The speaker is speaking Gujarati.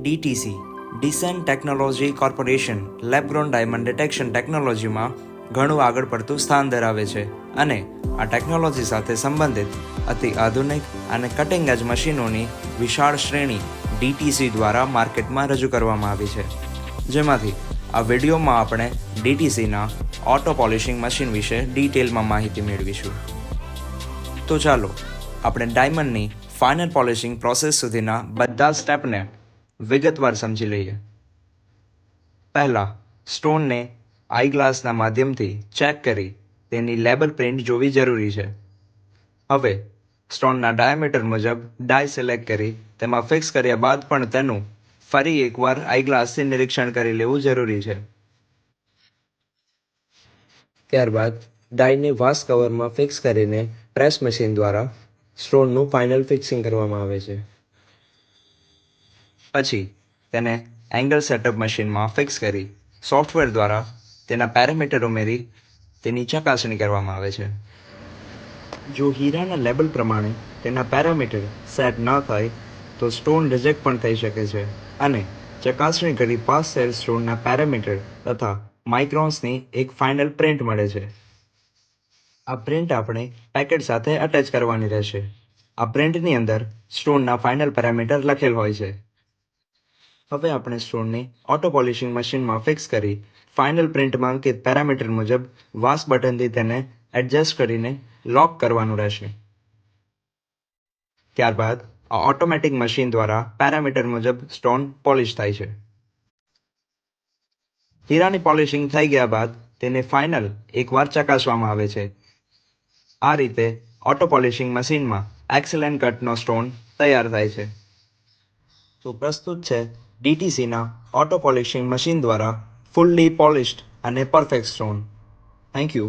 DTC descent technology corporation lab-grown diamond detection ટેકનોલોજીમાં ઘણું આગળ પડતું સ્થાન ધરાવે છે અને આ ટેકનોલોજી સાથે સંબંધિત અતિ આધુનિક અને કટિંગ એજ મશીનોની વિશાળ શ્રેણી ડીટીસી દ્વારા માર્કેટમાં રજૂ કરવામાં આવી છે, જેમાંથી આ વિડીયોમાં આપણે ડીટીસીના ઓટો પોલિશિંગ મશીન વિશે ડિટેલમાં માહિતી મેળવીશું. તો ચાલો આપણે ડાયમંડની ફાઇનલ પોલિશિંગ પ્રોસેસ સુધીના બધા સ્ટેપને વિગતવાર સમજી લઈએ. પહેલાં સ્ટોનને આઈ ગ્લાસના માધ્યમથી ચેક કરી તેની લેબલ પ્રિન્ટ જોવી જરૂરી છે. હવે સ્ટોનના ડાયામીટર મુજબ ડાય સિલેક્ટ કરી તેમાં ફિક્સ કર્યા બાદ પણ તેનું ફરી એકવાર આઈ ગ્લાસથી નિરીક્ષણ કરી લેવું જરૂરી છે. ત્યારબાદ ડાયને વાસ કવરમાં ફિક્સ કરીને પ્રેસ મશીન દ્વારા સ્ટોનનું ફાઇનલ ફિક્સિંગ કરવામાં આવે છે. પછી તેને એંગલ સેટઅપ મશીનમાં ફિક્સ કરી સોફ્ટવેર દ્વારા તેના પેરામીટર ઉમેરી તેની ચકાસણી કરવામાં આવે છે. જો હીરાના લેબલ પ્રમાણે તેના પેરામીટર સેટ ન થાય તો સ્ટોન રિજેક્ટ પણ થઈ શકે છે અને ચકાસણી કરી પાસ થયેલ સ્ટોનના પેરામીટર તથા માઇક્રોન્સની એક ફાઇનલ પ્રિન્ટ મળે છે. આ પ્રિન્ટ આપણે પેકેટ સાથે અટેચ કરવાની રહેશે. આ પ્રિન્ટની અંદર સ્ટોનના ફાઇનલ પેરામીટર લખેલ હોય છે. હવે આપણે સ્ટોનને ઓટો પોલિશિંગ મશીનમાં ફિક્સ કરી ફાઇનલ પ્રિન્ટમાં અંકિત પેરામીટર મુજબ વાસ બટનથી તેને એડજસ્ટ કરીને લોક કરવાનું રહેશે. ત્યારબાદ આ ઓટોમેટિક મશીન દ્વારા પેરામીટર મુજબ સ્ટોન પોલિશ થાય છે. હીરાની પોલિશિંગ થઈ ગયા બાદ તેને ફાઇનલ એકવાર ચકાસવામાં આવે છે. આ રીતે ઓટો પોલિશિંગ મશીનમાં એક્સેલન્ટ કટનો સ્ટોન તૈયાર થાય છે. તો પ્રસ્તુત છે ડીટીસીના ઓટો પોલિશિંગ મશીન દ્વારા ફુલ્લી પોલિશ્ડ અને પરફેક્ટ સ્ટોન. Thank you.